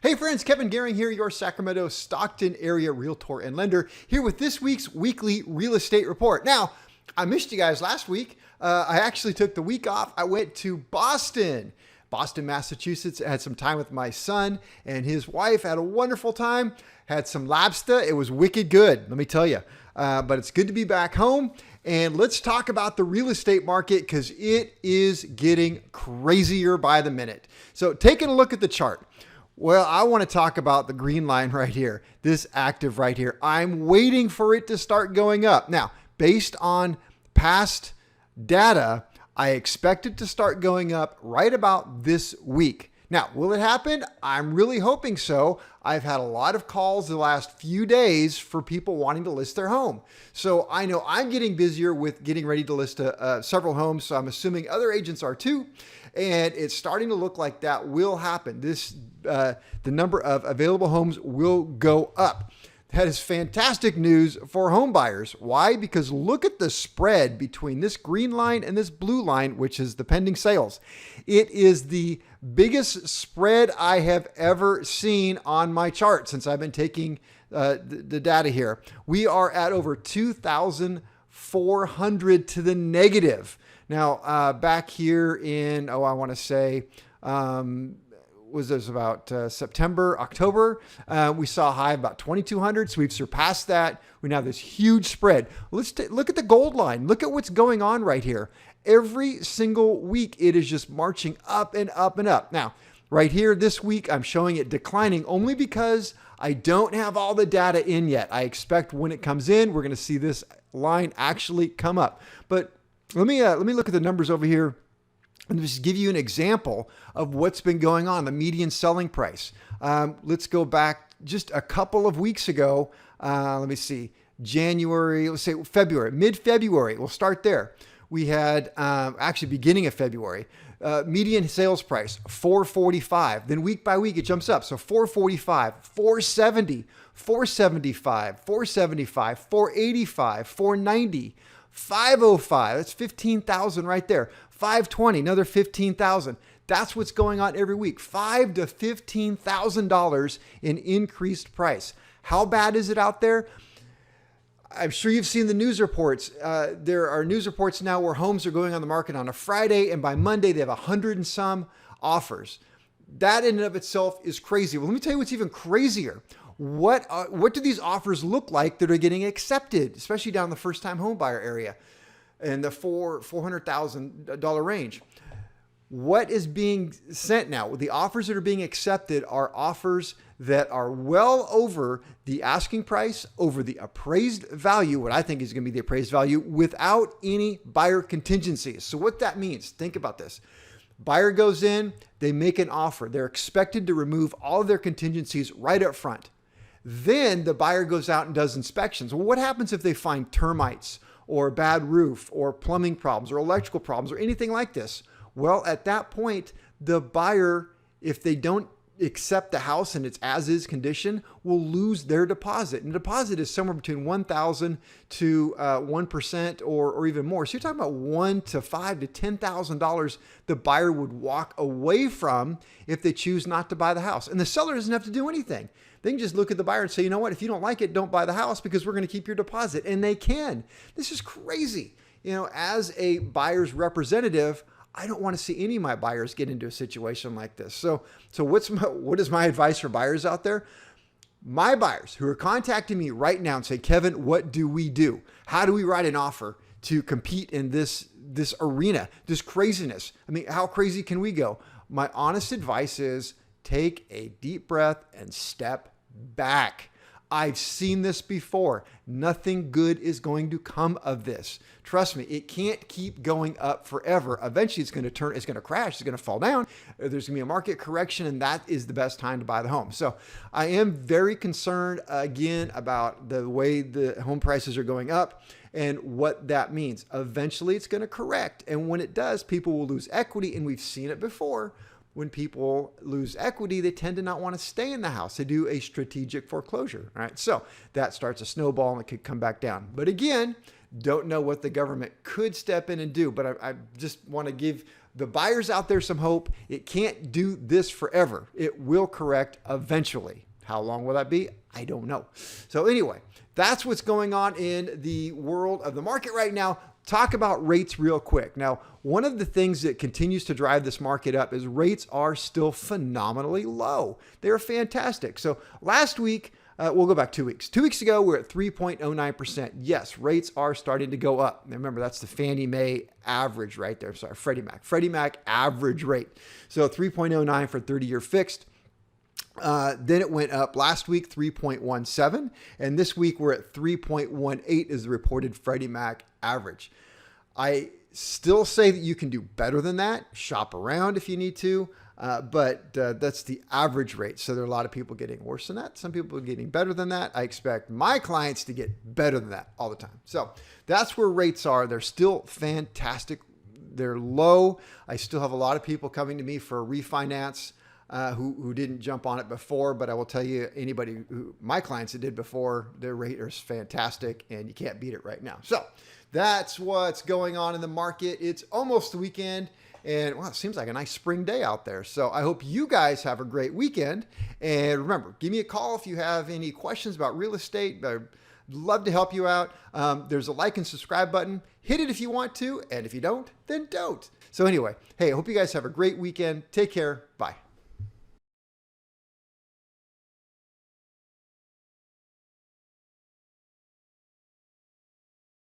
Hey friends, Kevin Gehring here, your Sacramento, Stockton area realtor and lender, here with this week's weekly real estate report. Now, I missed you guys last week. I actually took the week off. I went to Boston, Massachusetts. I had some time with my son and his wife. Had a wonderful time. Had some lobster. It was wicked good, let me tell you. But it's good to be back home. And let's talk about the real estate market because it is getting crazier by the minute. So taking a look at the chart. Well, I want to talk about the green line right here, this active right here. I'm waiting for it to start going up. Now, based on past data, I expect it to start going up right about this week. Now, will it happen? I'm really hoping so. I've had a lot of calls the last few days for people wanting to list their home. So I know I'm getting busier with getting ready to list several homes. So I'm assuming other agents are too. And it's starting to look like that will happen. The number of available homes will go up. That is fantastic news for home buyers. Why? Because look at the spread between this green line and this blue line, which is the pending sales. It is the biggest spread I have ever seen on my chart since I've been taking the data here. We are at over 2,400 to the negative. Now, back here in, I want to say, was this about September, October, we saw a high of about 2,200. So we've surpassed that. We now have this huge spread. Let's look at the gold line. Look at what's going on right here. Every single week, it is just marching up and up and up. Now, right here this week, I'm showing it declining only because I don't have all the data in yet. I expect when it comes in, we're going to see this line actually come up. But let me look at the numbers over here and just give you an example of what's been going on, the median selling price. Let's go back just a couple of weeks ago. Let me see, January, let's say February, mid-February. We'll start there. We had actually beginning of February, median sales price, $445. Then week by week, it jumps up. So $445, $470, $475, $475, $485, $490, $505. That's 15,000 right there. $520, another 15,000. That's what's going on every week. $5,000 to $15,000 in increased price. How bad is it out there? I'm sure you've seen the news reports. There are news reports now where homes are going on the market on a Friday, and by Monday they have 100 and some offers. That in and of itself is crazy. Well, let me tell you what's even crazier. What do these offers look like that are getting accepted, especially down the first-time home buyer area in the $400,000 range? What is being sent now? The offers that are being accepted are offers that are well over the asking price, over the appraised value, what I think is going to be the appraised value, without any buyer contingencies. So what that means, think about this. Buyer goes in, they make an offer. They're expected to remove all of their contingencies right up front. Then the buyer goes out and does inspections. Well, what happens if they find termites or a bad roof or plumbing problems or electrical problems or anything like this? Well, at that point, the buyer, if they don't accept the house in its as-is condition, will lose their deposit. And the deposit is somewhere between $1,000 to 1% or even more. So you're talking about $1,000 to $5,000 to $10,000 the buyer would walk away from if they choose not to buy the house. And the seller doesn't have to do anything. They can just look at the buyer and say, you know what, if you don't like it, don't buy the house because we're going to keep your deposit. And they can. This is crazy. You know, as a buyer's representative, I don't want to see any of my buyers get into a situation like this. So what is my advice for buyers out there? My buyers who are contacting me right now and say, Kevin, what do we do? How do we write an offer to compete in this arena, this craziness? I mean, how crazy can we go? My honest advice is take a deep breath and step back. I've seen this before. Nothing good is going to come of this. Trust me, it can't keep going up forever. Eventually it's going to crash, it's going to fall down. There's going to be a market correction, and that is the best time to buy the home. So I am very concerned again about the way the home prices are going up and what that means. Eventually it's going to correct. And when it does, people will lose equity, and we've seen it before. When people lose equity, they tend to not want to stay in the house. They do a strategic foreclosure. All right. So that starts a snowball and it could come back down. But again, don't know what the government could step in and do. But I just want to give the buyers out there some hope. It can't do this forever. It will correct eventually. How long will that be? I don't know. So anyway, that's what's going on in the world of the market right now. Talk about rates real quick. Now, one of the things that continues to drive this market up is rates are still phenomenally low. They're fantastic. So last week, we'll go back 2 weeks. 2 weeks ago, we're at 3.09%. Yes, rates are starting to go up. Now, remember, that's the Fannie Mae average right there. Sorry, Freddie Mac. Freddie Mac average rate. So 3.09 for 30-year fixed. Then it went up last week, 3.17. And this week we're at 3.18 is the reported Freddie Mac average. I still say that you can do better than that. Shop around if you need to. But that's the average rate. So there are a lot of people getting worse than that. Some people are getting better than that. I expect my clients to get better than that all the time. So that's where rates are. They're still fantastic. They're low. I still have a lot of people coming to me for a refinance. Who didn't jump on it before, but I will tell you, my clients that did before, their rate is fantastic and you can't beat it right now. So that's what's going on in the market. It's almost the weekend and well, it seems like a nice spring day out there. So I hope you guys have a great weekend. And remember, give me a call if you have any questions about real estate. I'd love to help you out. There's a like and subscribe button. Hit it if you want to. And if you don't, then don't. So anyway, hey, I hope you guys have a great weekend. Take care. Bye.